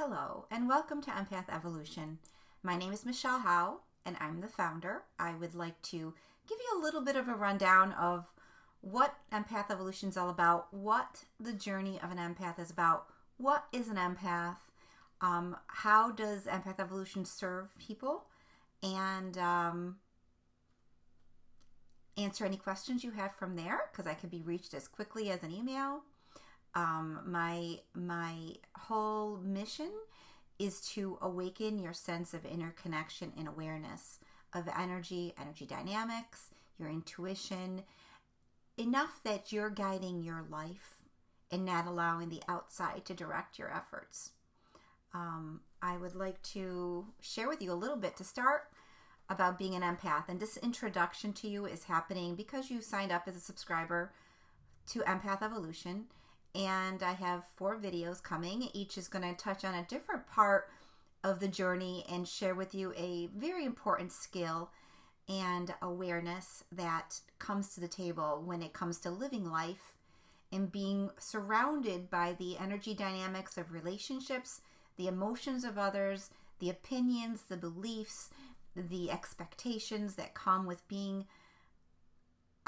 Hello, and welcome to Empath Evolution. My name is Michelle Howe, and I'm the founder. I would like to give you a little bit of a rundown of what Empath Evolution is all about, what the journey of an empath is about, what is an empath, how does Empath Evolution serve people, and answer any questions you have from there, because I can be reached as quickly as an email. My whole mission is to awaken your sense of interconnection and awareness of energy dynamics, your intuition, enough that you're guiding your life and not allowing the outside to direct your efforts. I would like to share with you a little bit to start about being an empath. And this introduction to you is happening because you signed up as a subscriber to Empath Evolution. And I have 4 videos coming. Each is going to touch on a different part of the journey and share with you a very important skill and awareness that comes to the table when it comes to living life and being surrounded by the energy dynamics of relationships, the emotions of others, the opinions, the beliefs, the expectations that come with being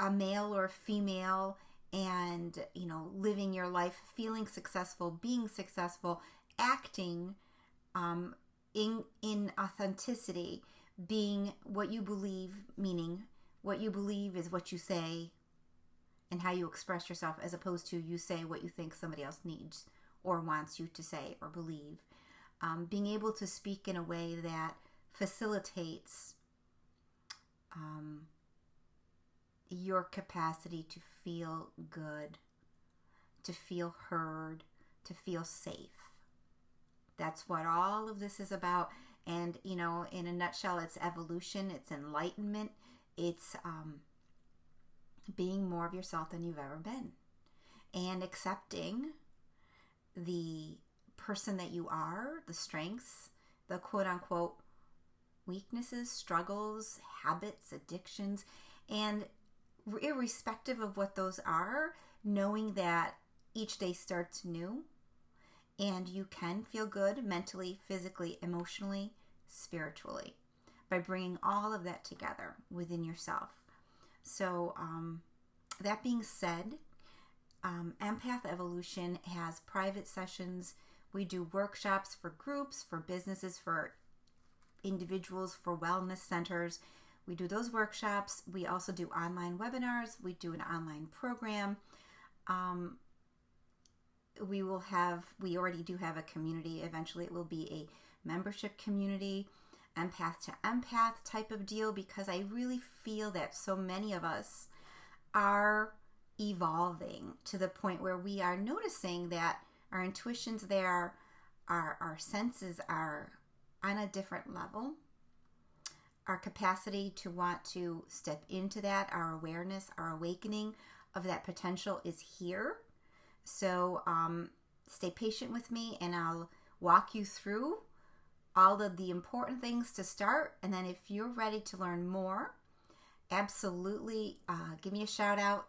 a male or a female, and living your life, feeling successful, being successful, acting in authenticity, being what you believe, meaning what you believe is what you say and how you express yourself, as opposed to you say what you think somebody else needs or wants you to say or believe. Being able to speak in a way that facilitates your capacity to feel good, to feel heard, to feel safe. That's what all of this is about. And, in a nutshell, it's evolution, it's enlightenment, it's being more of yourself than you've ever been. And accepting the person that you are, the strengths, the quote-unquote weaknesses, struggles, habits, addictions, and irrespective of what those are, knowing that each day starts new and you can feel good mentally, physically, emotionally, spiritually by bringing all of that together within yourself. So that being said, Empath Evolution has private sessions. We do workshops for groups, for businesses, for individuals, for wellness centers. We do those workshops. We also do online webinars. We do an online program. We already do have a community. Eventually it will be a membership community, empath to empath type of deal, because I really feel that so many of us are evolving to the point where we are noticing that our intuitions there, our senses are on a different level. Our capacity to want to step into that, our awareness, our awakening of that potential is here. So stay patient with me and I'll walk you through all of the important things to start. And then if you're ready to learn more, absolutely give me a shout out,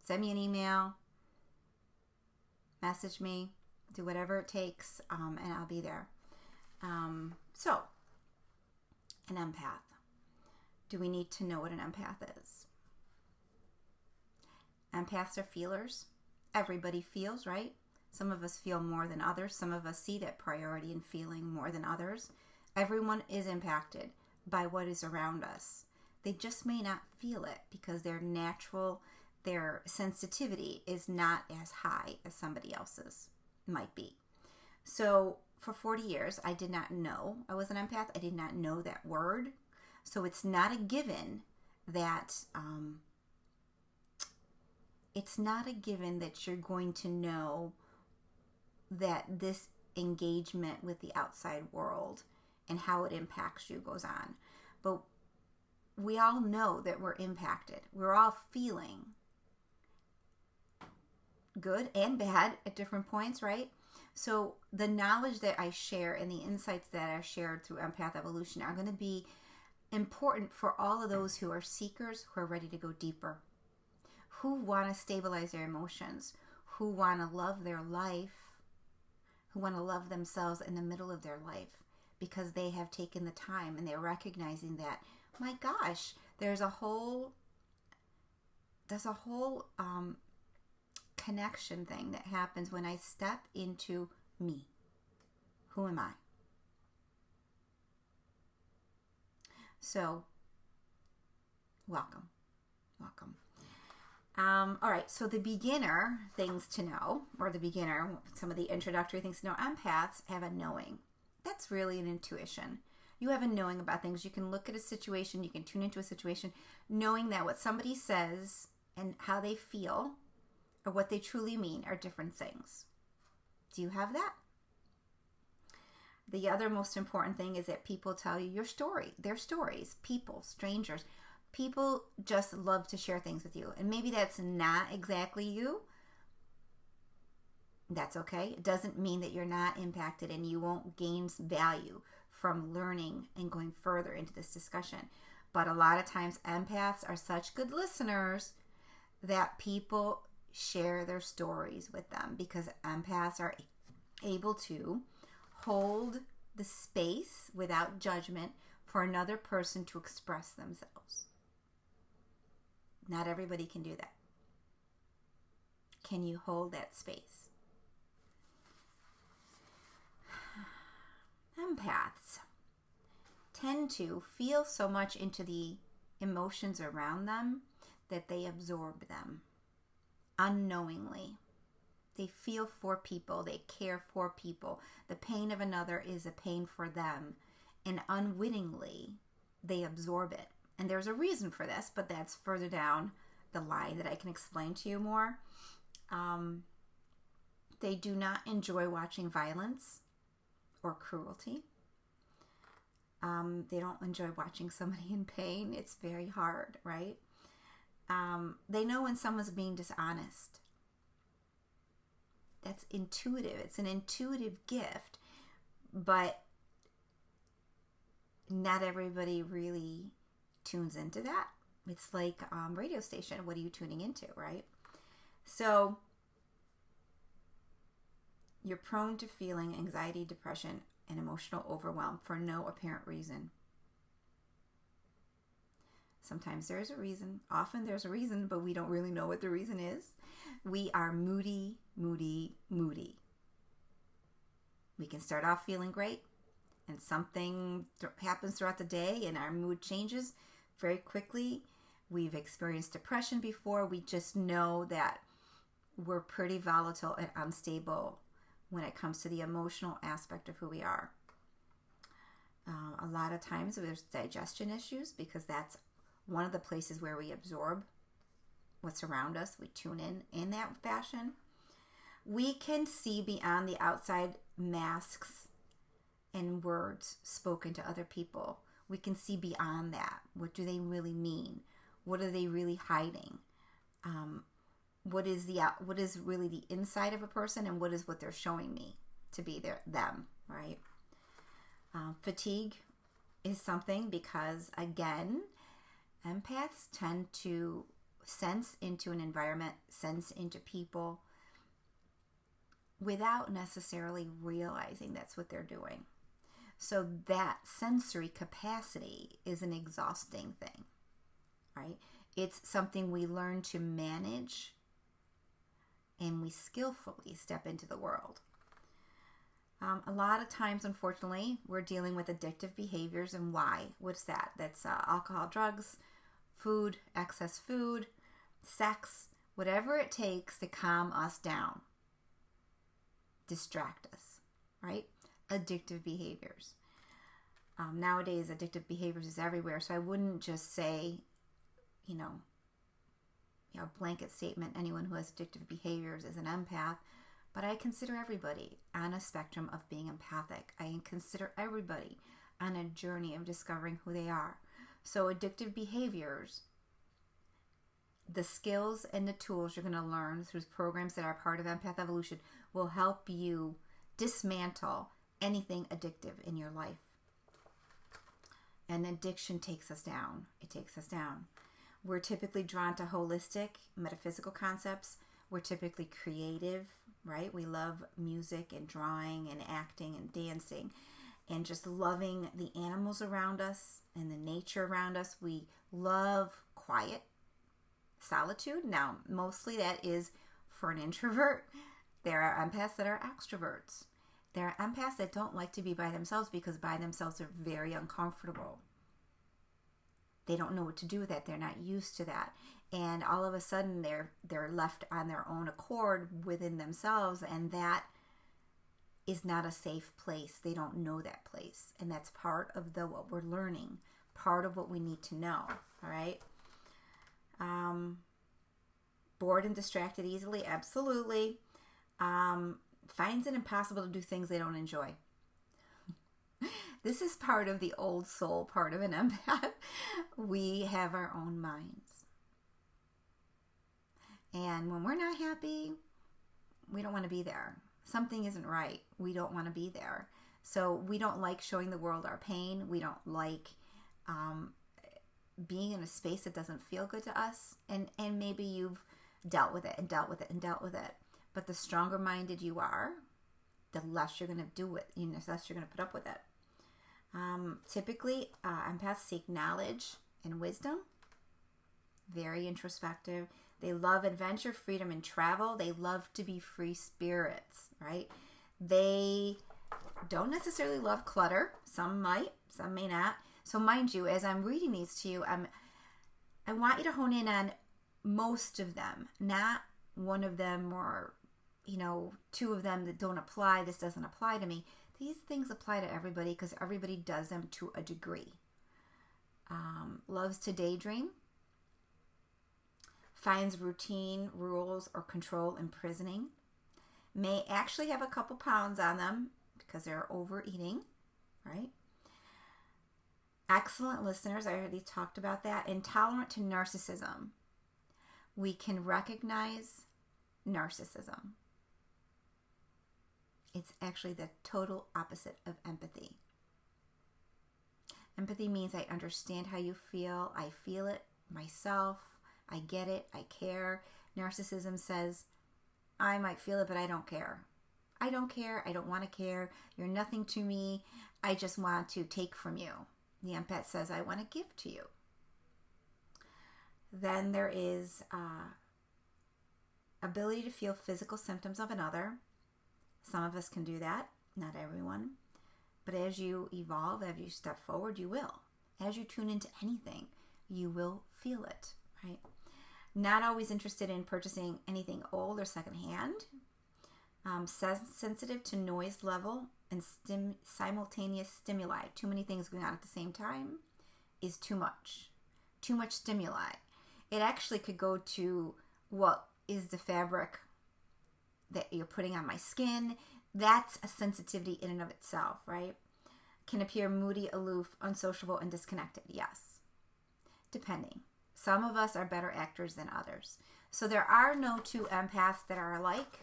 send me an email, message me, do whatever it takes, and I'll be there. So, an empath. Do we need to know what an empath is? Empaths are feelers. Everybody feels, right? Some of us feel more than others. Some of us see that priority in feeling more than others. Everyone is impacted by what is around us. They just may not feel it because their sensitivity is not as high as somebody else's might be. So for 40 years, I did not know I was an empath. I did not know that word. So it's not a given that you're going to know that this engagement with the outside world and how it impacts you goes on. But we all know that we're impacted. We're all feeling good and bad at different points, right? So the knowledge that I share and the insights that are shared through Empath Evolution are going to be important for all of those who are seekers, who are ready to go deeper, who want to stabilize their emotions, who want to love their life who want to love themselves in the middle of their life because they have taken the time and they're recognizing that, my gosh, there's a whole connection thing that happens when I step into me. Who am I? So, welcome. All right, so the beginner things to know, or some of the introductory things to know, empaths have a knowing. That's really an intuition. You have a knowing about things. You can look at a situation, you can tune into a situation, knowing that what somebody says and how they feel or what they truly mean are different things. Do you have that? The other most important thing is that people tell you their stories, people, strangers. People just love to share things with you. And maybe that's not exactly you. That's okay. It doesn't mean that you're not impacted and you won't gain value from learning and going further into this discussion. But a lot of times empaths are such good listeners that people share their stories with them because empaths are able to hold the space without judgment for another person to express themselves. Not everybody can do that. Can you hold that space? Empaths tend to feel so much into the emotions around them that they absorb them unknowingly. They feel for people. They care for people. The pain of another is a pain for them. And unwittingly, they absorb it. And there's a reason for this, but that's further down the line that I can explain to you more. They do not enjoy watching violence or cruelty. They don't enjoy watching somebody in pain. It's very hard, right? They know when someone's being dishonest. That's intuitive. It's an intuitive gift, but not everybody really tunes into that. It's like radio station. What are you tuning into, right? So you're prone to feeling anxiety, depression, and emotional overwhelm for no apparent reason. Sometimes there's a reason. Often there's a reason, but we don't really know what the reason is. We are moody. We can start off feeling great, and something happens throughout the day, and our mood changes very quickly. We've experienced depression before. We just know that we're pretty volatile and unstable when it comes to the emotional aspect of who we are. A lot of times there's digestion issues because that's one of the places where we absorb what's around us. We tune in that fashion. We can see beyond the outside masks and words spoken to other people. We can see beyond that. What do they really mean? What are they really hiding? What is really the inside of a person, and what is what they're showing me to be them, right? Fatigue is something because, again, empaths tend to sense into an environment, sense into people without necessarily realizing that's what they're doing. So that sensory capacity is an exhausting thing, right? It's something we learn to manage and we skillfully step into the world. A lot of times, unfortunately, we're dealing with addictive behaviors. And why? What's that? That's alcohol, drugs, food, excess food, sex, whatever it takes to calm us down, distract us, right? Addictive behaviors. Nowadays, addictive behaviors is everywhere. So I wouldn't just say, blanket statement, anyone who has addictive behaviors is an empath. But I consider everybody on a spectrum of being empathic. I consider everybody on a journey of discovering who they are. So addictive behaviors, the skills and the tools you're going to learn through programs that are part of Empath Evolution will help you dismantle anything addictive in your life. And addiction takes us down. It takes us down. We're typically drawn to holistic, metaphysical concepts. We're typically creative, right? We love music and drawing and acting and dancing and just loving the animals around us and the nature around us. We love quiet, solitude. Now, mostly that is for an introvert. There are empaths that are extroverts. There are empaths that don't like to be by themselves because by themselves they're very uncomfortable. They don't know what to do with that. They're not used to that. And all of a sudden they're left on their own accord within themselves, and that is not a safe place. They don't know that place. And that's part of what we're learning, part of what we need to know. All right. Bored and distracted easily. Absolutely. Finds it impossible to do things they don't enjoy. This is part of the old soul part of an empath. We have our own minds. And when we're not happy, we don't want to be there. Something isn't right. We don't want to be there. So we don't like showing the world our pain. We don't like being in a space that doesn't feel good to us. And maybe you've dealt with it and dealt with it and dealt with it. But the stronger minded you are, the less you're going to do it. The less you're going to put up with it. Typically, empaths seek knowledge and wisdom. Very introspective. They love adventure, freedom, and travel. They love to be free spirits, right? They don't necessarily love clutter. Some might, some may not. So mind you, as I'm reading these to you, I want you to hone in on most of them, not one of them or, two of them that don't apply. This doesn't apply to me. These things apply to everybody because everybody does them to a degree. Loves to daydream. Finds routine, rules, or control imprisoning. May actually have a couple pounds on them because they're overeating, right? Excellent listeners. I already talked about that. Intolerant to narcissism. We can recognize narcissism. It's actually the total opposite of empathy. Empathy means I understand how you feel. I feel it myself. I get it. I care. Narcissism says, I might feel it, but I don't care. I don't care. I don't want to care. You're nothing to me. I just want to take from you. The empath says, I want to give to you. Then there is ability to feel physical symptoms of another. Some of us can do that. Not everyone. But as you evolve, as you step forward, you will. As you tune into anything, you will feel it, right? Not always interested in purchasing anything old or secondhand. Sensitive to noise level and simultaneous stimuli. Too many things going on at the same time is too much. Too much stimuli. It actually could go to what is the fabric that you're putting on my skin. That's a sensitivity in and of itself, right? Can appear moody, aloof, unsociable, and disconnected. Yes. Depending. Some of us are better actors than others. So there are no two empaths that are alike.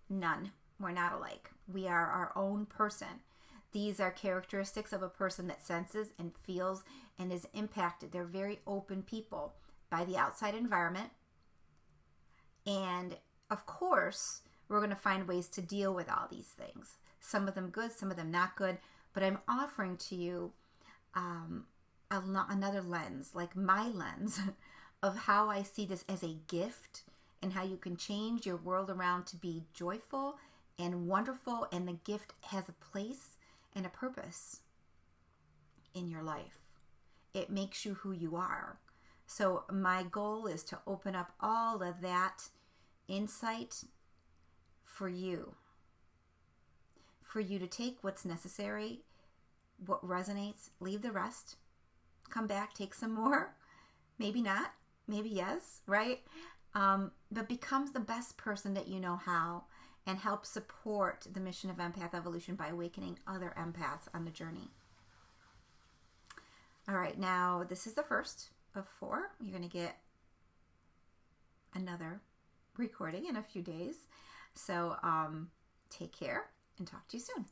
None. We're not alike. We are our own person. These are characteristics of a person that senses and feels and is impacted. They're very open people by the outside environment. And of course, we're going to find ways to deal with all these things. Some of them good, some of them not good. But I'm offering to you another lens, like my lens, of how I see this as a gift and how you can change your world around to be joyful and wonderful. And the gift has a place and a purpose in your life. It makes you who you are. So my goal is to open up all of that insight for you to take what's necessary, what resonates, leave the rest, come back, take some more, maybe not, maybe yes, right? But become the best person that you know how, and help support the mission of Empath Evolution by awakening other empaths on the journey. All right, now this is the first of 4. You're going to get another recording in a few days. So take care and talk to you soon.